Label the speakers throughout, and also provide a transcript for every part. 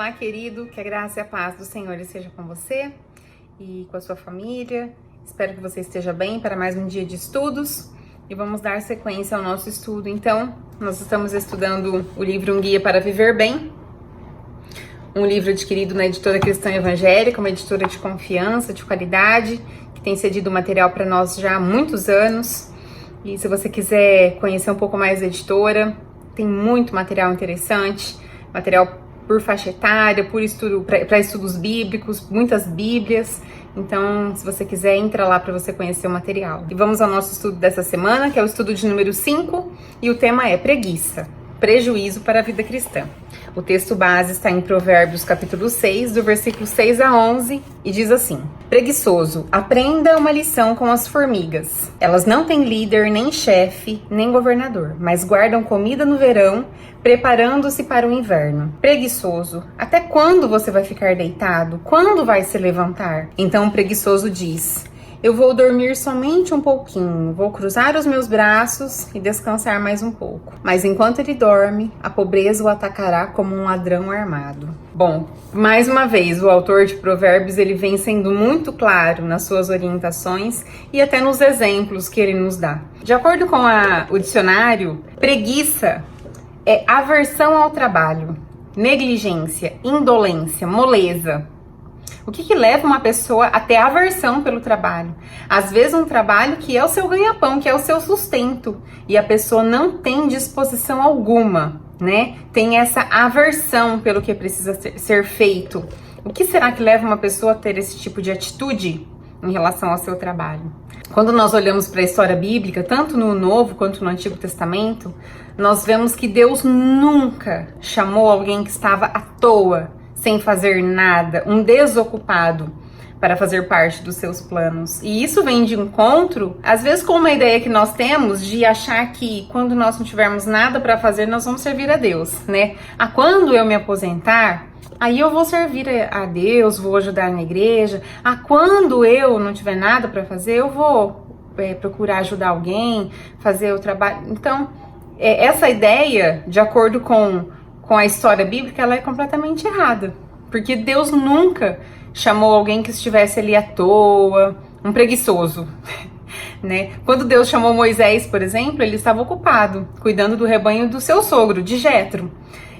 Speaker 1: Olá, querido, que a graça e a paz do Senhor esteja com você e com a sua família. Espero que você esteja bem para mais um dia de estudos e vamos dar sequência ao nosso estudo. Então, nós estamos estudando o livro Um Guia para Viver Bem, um livro adquirido na Editora Cristã Evangélica, uma editora de confiança, de qualidade, que tem cedido material para nós já há muitos anos. E se você quiser conhecer um pouco mais da editora, tem muito material interessante, material por faixa etária, por estudo, para estudos bíblicos, muitas bíblias. Então, se você quiser, entra lá para você conhecer o material. E vamos ao nosso estudo dessa semana, que é o estudo de número 5, e o tema é preguiça, prejuízo para a vida cristã. O texto base está em Provérbios capítulo 6, do versículo 6 a 11, e diz assim: Preguiçoso, aprenda uma lição com as formigas. Elas não têm líder, nem chefe, nem governador, mas guardam comida no verão, preparando-se para o inverno. Preguiçoso, até quando você vai ficar deitado? Quando vai se levantar? Então o preguiçoso diz: Eu vou dormir somente um pouquinho, vou cruzar os meus braços e descansar mais um pouco. Mas enquanto ele dorme, a pobreza o atacará como um ladrão armado. Bom, mais uma vez, o autor de Provérbios, ele vem sendo muito claro nas suas orientações e até nos exemplos que ele nos dá. De acordo com o dicionário, preguiça é aversão ao trabalho, negligência, indolência, moleza. O que leva uma pessoa a ter aversão pelo trabalho? Às vezes um trabalho que é o seu ganha-pão, que é o seu sustento, e a pessoa não tem disposição alguma, né? Tem essa aversão pelo que precisa ser feito. O que será que leva uma pessoa a ter esse tipo de atitude em relação ao seu trabalho? Quando nós olhamos para a história bíblica, tanto no Novo quanto no Antigo Testamento, nós vemos que Deus nunca chamou alguém que estava à toa, sem fazer nada, um desocupado, para fazer parte dos seus planos. E isso vem de encontro, às vezes, com uma ideia que nós temos de achar que quando nós não tivermos nada para fazer, nós vamos servir a Deus, né? Quando eu me aposentar, aí eu vou servir a Deus, vou ajudar na igreja. Quando eu não tiver nada para fazer, eu vou procurar ajudar alguém, fazer o trabalho. Então, essa ideia, de acordo com a história bíblica, ela é completamente errada. Porque Deus nunca chamou alguém que estivesse ali à toa, um preguiçoso, né? Quando Deus chamou Moisés, por exemplo, ele estava ocupado, cuidando do rebanho do seu sogro, de Jetro.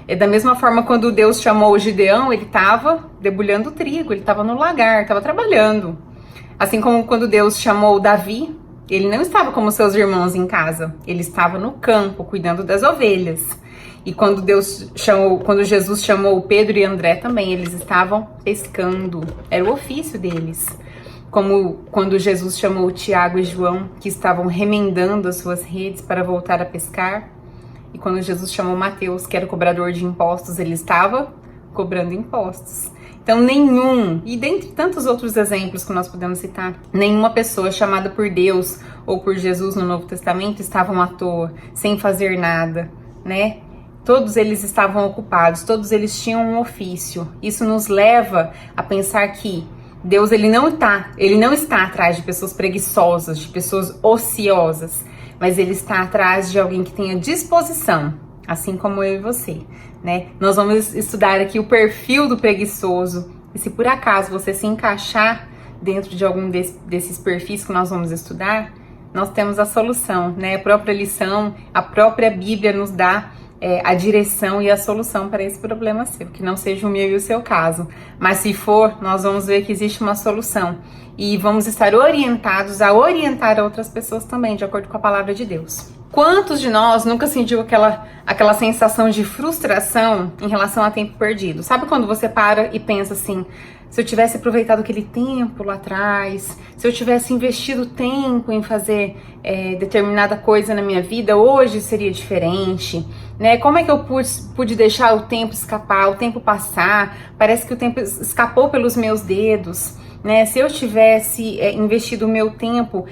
Speaker 1: E da mesma forma, quando Deus chamou Gideão, ele estava debulhando trigo, ele estava no lagar, estava trabalhando. Assim como quando Deus chamou Davi, ele não estava como seus irmãos em casa, ele estava no campo, cuidando das ovelhas. E quando Jesus chamou Pedro e André também, eles estavam pescando, era o ofício deles. Como quando Jesus chamou Tiago e João, que estavam remendando as suas redes para voltar a pescar. E quando Jesus chamou Mateus, que era o cobrador de impostos, ele estava cobrando impostos. Então e dentre tantos outros exemplos que nós podemos citar, nenhuma pessoa chamada por Deus ou por Jesus no Novo Testamento estavam à toa, sem fazer nada, né? Todos eles estavam ocupados, todos eles tinham um ofício. Isso nos leva a pensar que Deus ele não está atrás de pessoas preguiçosas, de pessoas ociosas, mas ele está atrás de alguém que tenha disposição, assim como eu e você, né? Nós vamos estudar aqui o perfil do preguiçoso, e se por acaso você se encaixar dentro de algum desses perfis que nós vamos estudar, nós temos a solução, né? A própria lição, a própria Bíblia nos dá a direção e a solução para esse problema seu, que não seja o meu e o seu caso, mas se for, nós vamos ver que existe uma solução e vamos estar orientados a orientar outras pessoas também, de acordo com a palavra de Deus. Quantos de nós nunca sentiu aquela sensação de frustração em relação a tempo perdido? Sabe quando você para e pensa assim: se eu tivesse aproveitado aquele tempo lá atrás, se eu tivesse investido tempo em fazer determinada coisa na minha vida, hoje seria diferente, né? Como é que eu pude deixar o tempo escapar, o tempo passar? Parece que o tempo escapou pelos meus dedos, né? Se eu tivesse investido o meu tempo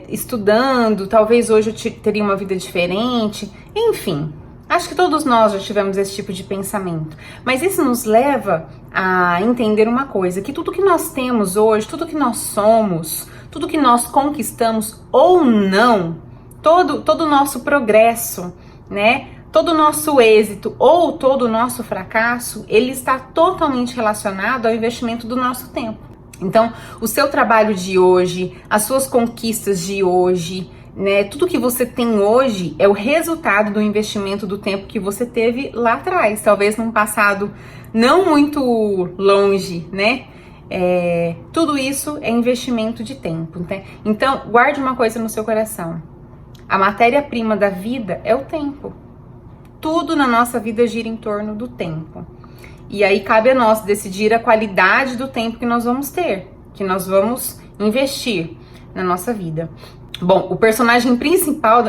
Speaker 1: estudando, talvez hoje eu teria uma vida diferente. Enfim, acho que todos nós já tivemos esse tipo de pensamento, mas isso nos leva a entender uma coisa, que tudo que nós temos hoje, tudo que nós somos, tudo que nós conquistamos ou não, todo o nosso progresso, né? todo o nosso êxito ou todo o nosso fracasso, ele está totalmente relacionado ao investimento do nosso tempo. Então, o seu trabalho de hoje, as suas conquistas de hoje, né, tudo que você tem hoje é o resultado do investimento do tempo que você teve lá atrás, talvez num passado não muito longe, né? Tudo isso é investimento de tempo, né? Então, guarde uma coisa no seu coração. A matéria-prima da vida é o tempo. Tudo na nossa vida gira em torno do tempo. E aí cabe a nós decidir a qualidade do tempo que nós vamos ter, que nós vamos investir na nossa vida. Bom, o personagem principal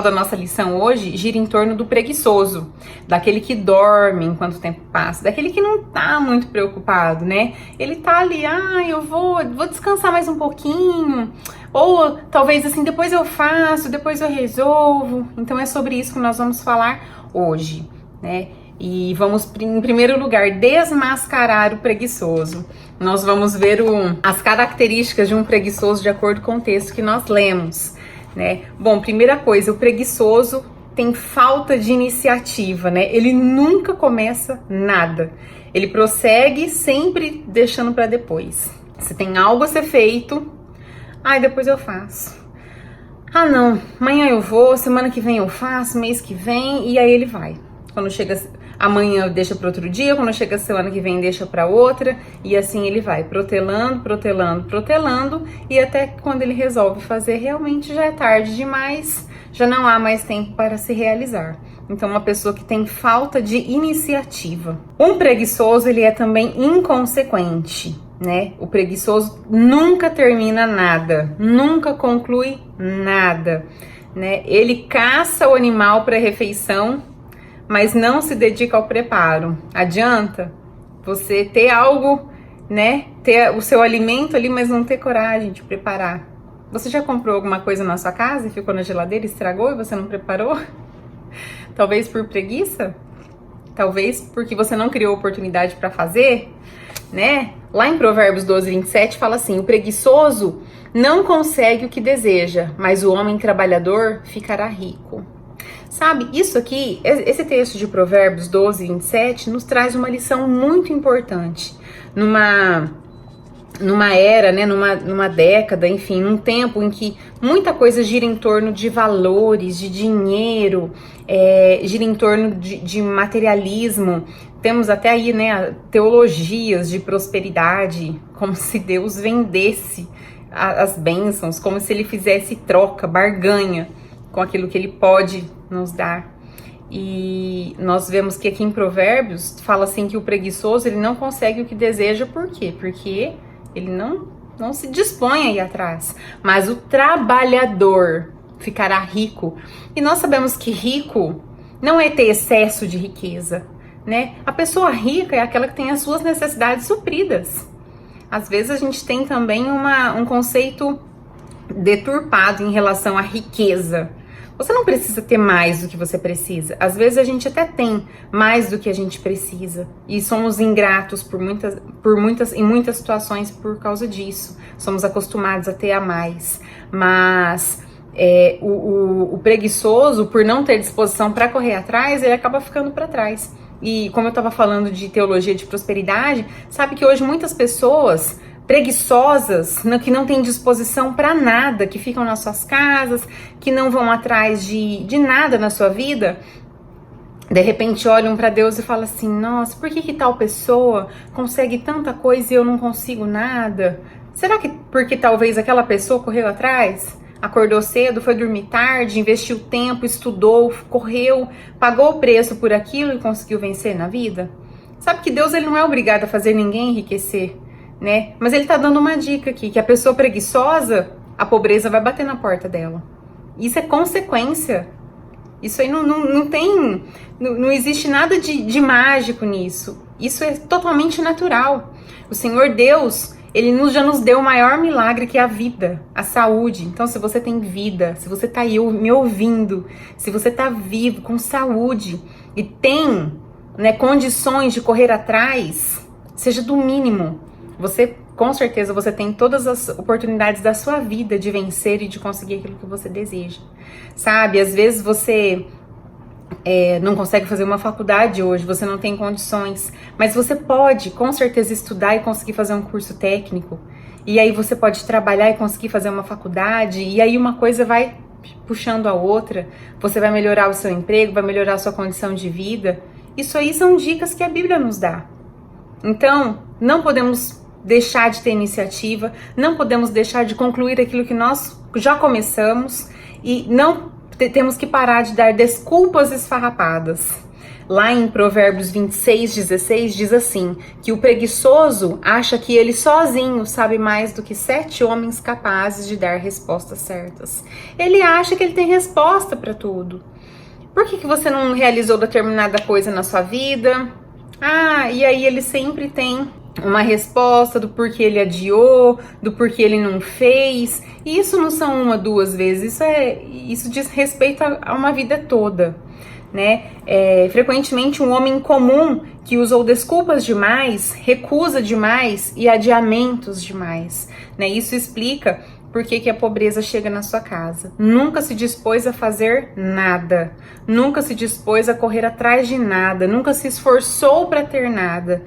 Speaker 1: da nossa lição hoje gira em torno do preguiçoso, daquele que dorme enquanto o tempo passa, daquele que não tá muito preocupado, né? Ele tá ali, eu vou descansar mais um pouquinho, ou talvez assim, depois eu faço, depois eu resolvo. Então é sobre isso que nós vamos falar hoje, né? E vamos, em primeiro lugar, desmascarar o preguiçoso. Nós vamos ver as características de um preguiçoso de acordo com o texto que nós lemos, né? Bom, primeira coisa, o preguiçoso tem falta de iniciativa, né? Ele nunca começa nada. Ele prossegue sempre deixando para depois. Se tem algo a ser feito, depois eu faço. Não, amanhã eu vou, semana que vem eu faço, mês que vem, e aí ele vai. Quando chega amanhã deixa para outro dia, quando chega a semana que vem deixa para outra, e assim ele vai protelando, e até que quando ele resolve fazer, realmente já é tarde demais, já não há mais tempo para se realizar. Então, uma pessoa que tem falta de iniciativa. Um preguiçoso, ele é também inconsequente, né? O preguiçoso nunca termina nada, nunca conclui nada, né? Ele caça o animal para refeição, mas não se dedica ao preparo. Adianta você ter algo, né? Ter o seu alimento ali, mas não ter coragem de preparar. Você já comprou alguma coisa na sua casa e ficou na geladeira, estragou e você não preparou? Talvez por preguiça? Talvez porque você não criou oportunidade para fazer, né? Lá em Provérbios 12, 27 fala assim: o preguiçoso não consegue o que deseja, mas o homem trabalhador ficará rico. Sabe, isso aqui, esse texto de Provérbios 12, 27 nos traz uma lição muito importante. Numa era, né, numa década, enfim, num tempo em que muita coisa gira em torno de valores, de dinheiro, gira em torno de materialismo. Temos até aí, né, teologias de prosperidade, como se Deus vendesse as bênçãos, como se ele fizesse troca, barganha com aquilo que ele pode nos dar. E nós vemos que aqui em Provérbios fala assim que o preguiçoso ele não consegue o que deseja. Por quê? Porque ele não se dispõe a ir atrás. Mas o trabalhador ficará rico. E nós sabemos que rico não é ter excesso de riqueza, né? A pessoa rica é aquela que tem as suas necessidades supridas. Às vezes a gente tem também um conceito deturpado em relação à riqueza. Você não precisa ter mais do que você precisa. Às vezes a gente até tem mais do que a gente precisa. E somos ingratos em muitas situações por causa disso. Somos acostumados a ter a mais. Mas o preguiçoso, por não ter disposição para correr atrás, ele acaba ficando para trás. E como eu estava falando de teologia de prosperidade, sabe que hoje muitas pessoas preguiçosas, que não têm disposição para nada, que ficam nas suas casas, que não vão atrás de nada na sua vida, de repente olham para Deus e falam assim: nossa, por que tal pessoa consegue tanta coisa e eu não consigo nada? Será que porque talvez aquela pessoa correu atrás? Acordou cedo, foi dormir tarde, investiu tempo, estudou, correu, pagou o preço por aquilo e conseguiu vencer na vida? Sabe que Deus ele não é obrigado a fazer ninguém enriquecer, né? Mas ele tá dando uma dica aqui, que a pessoa preguiçosa, a pobreza vai bater na porta dela. Isso é consequência. Isso aí não existe nada de mágico nisso. Isso é totalmente natural. O Senhor Deus, ele já nos deu o maior milagre, que é a vida, a saúde. Então, se você tem vida, se você tá aí me ouvindo, se você tá vivo, com saúde, e tem, né, condições de correr atrás, seja do mínimo. Você, com certeza, você tem todas as oportunidades da sua vida de vencer e de conseguir aquilo que você deseja. Sabe, às vezes você não consegue fazer uma faculdade hoje, você não tem condições, mas você pode, com certeza, estudar e conseguir fazer um curso técnico. E aí você pode trabalhar e conseguir fazer uma faculdade, e aí uma coisa vai puxando a outra, você vai melhorar o seu emprego, vai melhorar a sua condição de vida. Isso aí são dicas que a Bíblia nos dá. Então, não podemos deixar de ter iniciativa, não podemos deixar de concluir aquilo que nós já começamos e não temos que parar de dar desculpas esfarrapadas. Lá em Provérbios 26:16 diz assim, que o preguiçoso acha que ele sozinho sabe mais do que 7 homens capazes de dar respostas certas. Ele acha que ele tem resposta para tudo. Por que você não realizou determinada coisa na sua vida? E aí ele sempre tem uma resposta do porquê ele adiou, do porquê ele não fez. E isso não são 1, 2 vezes, isso diz respeito a uma vida toda, né? Frequentemente um homem comum que usou desculpas demais, recusa demais e adiamentos demais, né? Isso explica por que a pobreza chega na sua casa. Nunca se dispôs a fazer nada, nunca se dispôs a correr atrás de nada, nunca se esforçou para ter nada.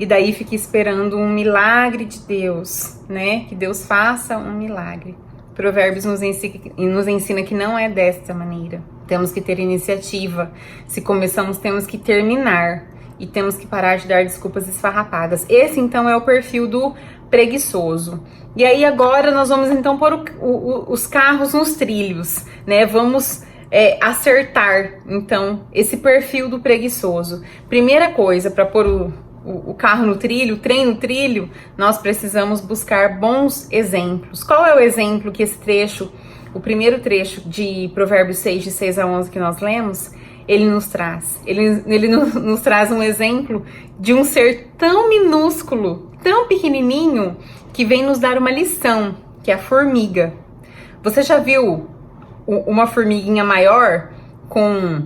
Speaker 1: E daí fica esperando um milagre de Deus, né? Que Deus faça um milagre. Provérbios nos ensina que não é desta maneira. Temos que ter iniciativa. Se começamos, temos que terminar. E temos que parar de dar desculpas esfarrapadas. Esse, então, é o perfil do preguiçoso. E aí, agora, nós vamos, então, pôr os carros nos trilhos, né? Vamos acertar, então, esse perfil do preguiçoso. Primeira coisa, para pôr o carro no trilho, o trem no trilho, nós precisamos buscar bons exemplos. Qual é o exemplo que esse trecho, o primeiro trecho de Provérbios 6, de 6 a 11 que nós lemos, ele nos traz? Ele nos traz um exemplo de um ser tão minúsculo, tão pequenininho, que vem nos dar uma lição, que é a formiga. Você já viu uma formiguinha maior com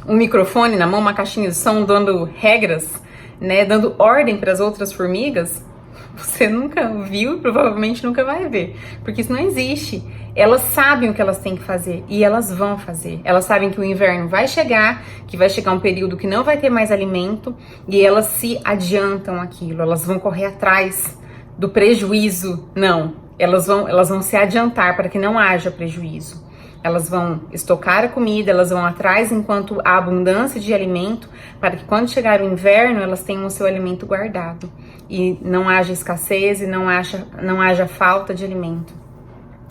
Speaker 1: um microfone na mão, uma caixinha de som, dando regras, né, dando ordem para as outras formigas? Você nunca viu e provavelmente nunca vai ver, porque isso não existe. Elas sabem o que elas têm que fazer e elas vão fazer. Elas sabem que o inverno vai chegar, que vai chegar um período que não vai ter mais alimento, e elas se adiantam aquilo. Elas vão correr atrás do prejuízo. Não, elas vão se adiantar para que não haja prejuízo. Elas vão estocar a comida, elas vão atrás enquanto há abundância de alimento, para que quando chegar o inverno, elas tenham o seu alimento guardado. E não haja escassez e não haja falta de alimento.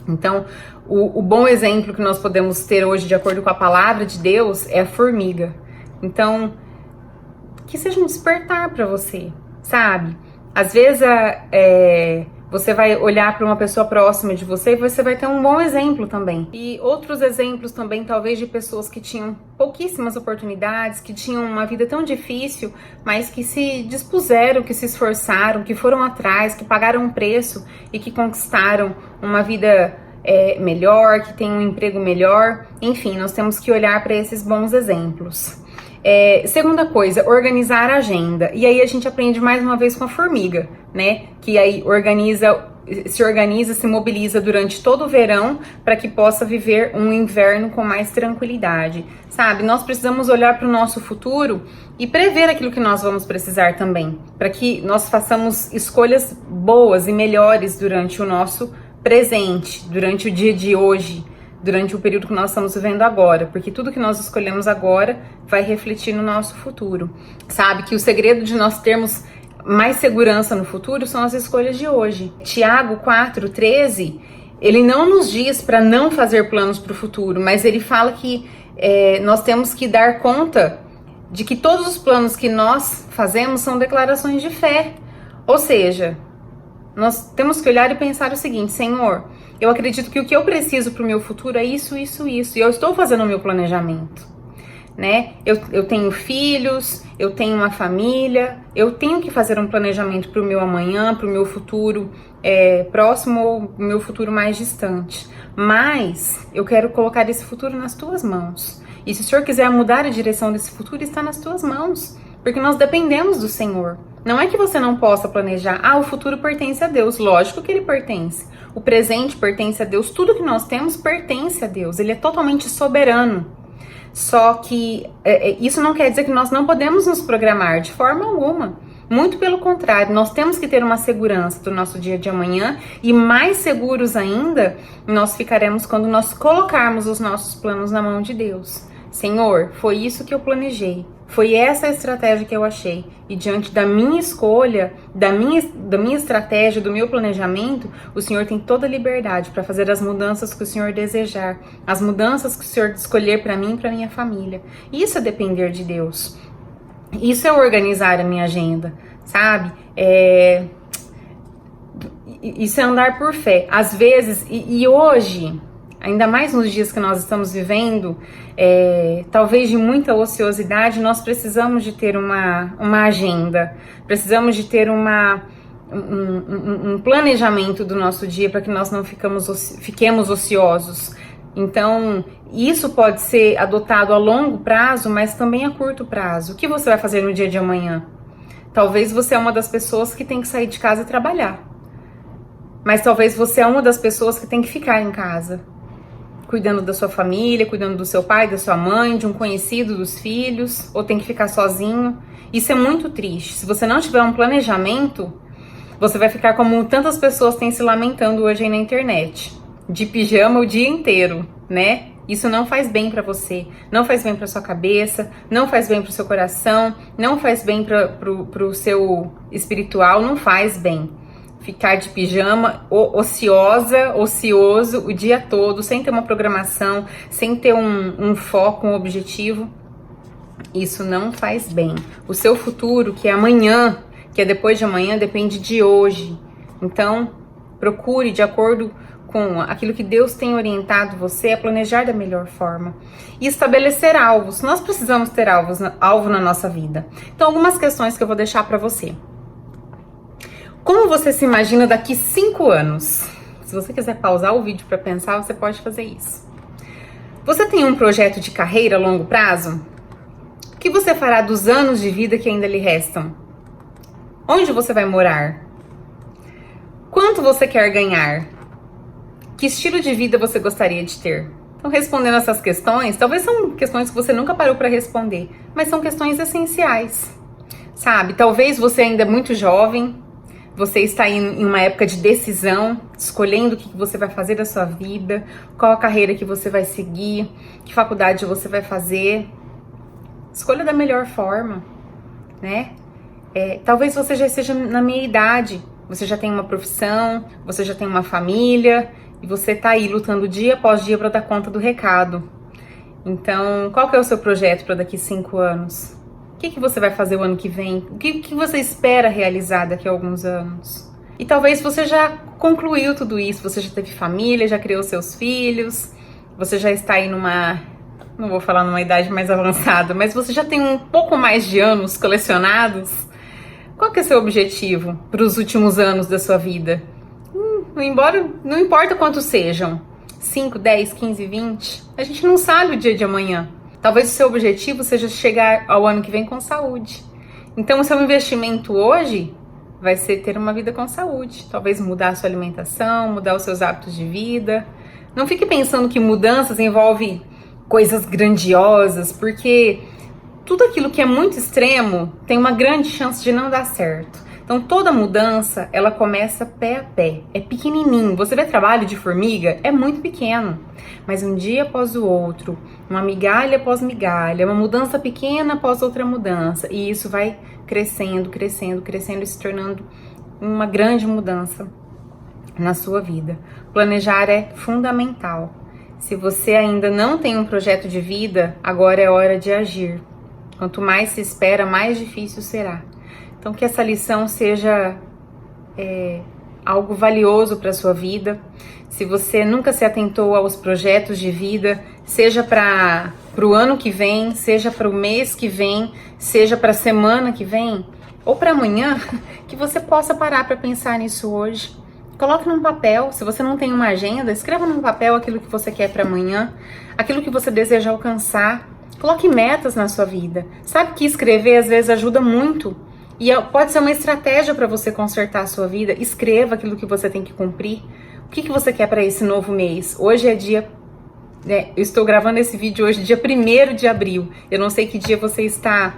Speaker 1: Então, o bom exemplo que nós podemos ter hoje, de acordo com a palavra de Deus, é a formiga. Então, que seja um despertar para você, sabe? Às vezes, você vai olhar para uma pessoa próxima de você e você vai ter um bom exemplo também. E outros exemplos também, talvez, de pessoas que tinham pouquíssimas oportunidades, que tinham uma vida tão difícil, mas que se dispuseram, que se esforçaram, que foram atrás, que pagaram um preço e que conquistaram uma vida melhor, que tem um emprego melhor. Enfim, nós temos que olhar para esses bons exemplos. Segunda coisa, organizar a agenda. E aí a gente aprende mais uma vez com a formiga, né? Que aí se organiza, se mobiliza durante todo o verão para que possa viver um inverno com mais tranquilidade, sabe? Nós precisamos olhar para o nosso futuro e prever aquilo que nós vamos precisar também, para que nós façamos escolhas boas e melhores durante o nosso presente, durante o dia de hoje, durante o período que nós estamos vivendo agora, porque tudo que nós escolhemos agora vai refletir no nosso futuro. Sabe que o segredo de nós termos mais segurança no futuro são as escolhas de hoje. Tiago 4:13, ele não nos diz para não fazer planos para o futuro, mas ele fala que nós temos que dar conta de que todos os planos que nós fazemos são declarações de fé. Ou seja, nós temos que olhar e pensar o seguinte: Senhor, eu acredito que o que eu preciso para o meu futuro é isso, isso, isso. E eu estou fazendo o meu planejamento, né? Eu tenho filhos, eu tenho uma família, eu tenho que fazer um planejamento para o meu amanhã, para o meu futuro próximo ou o meu futuro mais distante. Mas eu quero colocar esse futuro nas tuas mãos. E se o Senhor quiser mudar a direção desse futuro, está nas tuas mãos. Porque nós dependemos do Senhor. Não é que você não possa planejar. O futuro pertence a Deus. Lógico que ele pertence. O presente pertence a Deus. Tudo que nós temos pertence a Deus. Ele é totalmente soberano. Só que isso não quer dizer que nós não podemos nos programar de forma alguma. Muito pelo contrário, nós temos que ter uma segurança do nosso dia de amanhã, e mais seguros ainda nós ficaremos quando nós colocarmos os nossos planos na mão de Deus. Senhor, foi isso que eu planejei, foi essa a estratégia que eu achei, e diante da minha escolha, da minha estratégia, do meu planejamento, o Senhor tem toda a liberdade para fazer as mudanças que o Senhor desejar, as mudanças que o Senhor escolher para mim e para minha família. Isso é depender de Deus. Isso é organizar a minha agenda, sabe? Isso é andar por fé. Às vezes, e hoje, ainda mais nos dias que nós estamos vivendo, talvez de muita ociosidade, nós precisamos de ter uma agenda, precisamos de ter um planejamento do nosso dia para que nós não fiquemos ociosos. Então, isso pode ser adotado a longo prazo, mas também a curto prazo. O que você vai fazer no dia de amanhã? Talvez você é uma das pessoas que tem que sair de casa e trabalhar. Mas talvez você é uma das pessoas que tem que ficar em casa, cuidando da sua família, cuidando do seu pai, da sua mãe, de um conhecido, dos filhos, ou tem que ficar sozinho. Isso é muito triste. Se você não tiver um planejamento, você vai ficar como tantas pessoas têm se lamentando hoje aí na internet, de pijama o dia inteiro, né? Isso não faz bem pra você, não faz bem pra sua cabeça, não faz bem pro seu coração, não faz bem pro seu espiritual, não faz bem. Ficar de pijama, ocioso o dia todo, sem ter uma programação, sem ter um foco, um objetivo, isso não faz bem. O seu futuro, que é amanhã, que é depois de amanhã, depende de hoje. Então, procure de acordo com aquilo que Deus tem orientado você a planejar da melhor forma e estabelecer alvos. Nós precisamos ter alvo na nossa vida. Então, algumas questões que eu vou deixar para você. Como você se imagina daqui 5 anos? Se você quiser pausar o vídeo para pensar, você pode fazer isso. Você tem um projeto de carreira a longo prazo? O que você fará dos anos de vida que ainda lhe restam? Onde você vai morar? Quanto você quer ganhar? Que estilo de vida você gostaria de ter? Então, respondendo essas questões, talvez são questões que você nunca parou para responder, mas são questões essenciais, sabe? Talvez você ainda é muito jovem, você está em uma época de decisão, escolhendo o que você vai fazer da sua vida, qual a carreira que você vai seguir, que faculdade você vai fazer. Escolha da melhor forma, né? Talvez você já esteja na minha idade, você já tem uma profissão, você já tem uma família, e você tá aí lutando dia após dia para dar conta do recado. Então, qual que é o seu projeto para daqui 5 anos? O que você vai fazer o ano que vem? O que você espera realizar daqui a alguns anos? E talvez você já concluiu tudo isso, você já teve família, já criou seus filhos, você já está aí não vou falar numa idade mais avançada, mas você já tem um pouco mais de anos colecionados. Qual que é o seu objetivo para os últimos anos da sua vida? Não importa quantos sejam, 5, 10, 15, 20, a gente não sabe o dia de amanhã. Talvez o seu objetivo seja chegar ao ano que vem com saúde. Então, o seu investimento hoje vai ser ter uma vida com saúde. Talvez mudar a sua alimentação, mudar os seus hábitos de vida. Não fique pensando que mudanças envolvem coisas grandiosas, porque tudo aquilo que é muito extremo tem uma grande chance de não dar certo. Então, toda mudança, ela começa pé a pé, é pequenininho. Você vê trabalho de formiga? É muito pequeno. Mas um dia após o outro, uma migalha após migalha, uma mudança pequena após outra mudança. E isso vai crescendo, crescendo, crescendo e se tornando uma grande mudança na sua vida. Planejar é fundamental. Se você ainda não tem um projeto de vida, agora é hora de agir. Quanto mais se espera, mais difícil será. Então, que essa lição seja algo valioso para a sua vida. Se você nunca se atentou aos projetos de vida, seja para o ano que vem, seja para o mês que vem, seja para a semana que vem, ou para amanhã, que você possa parar para pensar nisso hoje. Coloque num papel. Se você não tem uma agenda, escreva num papel aquilo que você quer para amanhã, aquilo que você deseja alcançar. Coloque metas na sua vida. Sabe que escrever às vezes ajuda muito. E pode ser uma estratégia para você consertar a sua vida. Escreva aquilo que você tem que cumprir. O que você quer para esse novo mês? Hoje é dia Eu estou gravando esse vídeo hoje, dia 1º de abril. Eu não sei que dia você está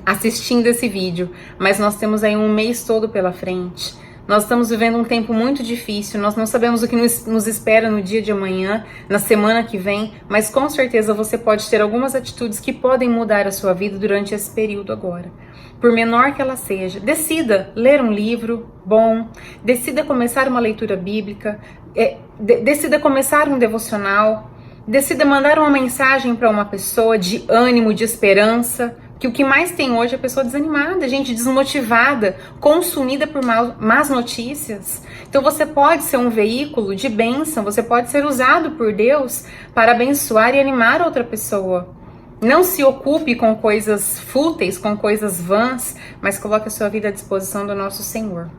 Speaker 1: assistindo esse vídeo, mas nós temos aí um mês todo pela frente. Nós estamos vivendo um tempo muito difícil, nós não sabemos o que nos espera no dia de amanhã, na semana que vem, mas com certeza você pode ter algumas atitudes que podem mudar a sua vida durante esse período agora. Por menor que ela seja, decida ler um livro bom, decida começar uma leitura bíblica, decida começar um devocional, decida mandar uma mensagem para uma pessoa de ânimo, de esperança, que o que mais tem hoje é a pessoa desanimada, gente desmotivada, consumida por más notícias. Então você pode ser um veículo de bênção, você pode ser usado por Deus para abençoar e animar outra pessoa. Não se ocupe com coisas fúteis, com coisas vãs, mas coloque a sua vida à disposição do nosso Senhor.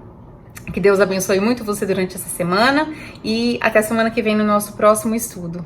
Speaker 1: Que Deus abençoe muito você durante essa semana e até semana que vem no nosso próximo estudo.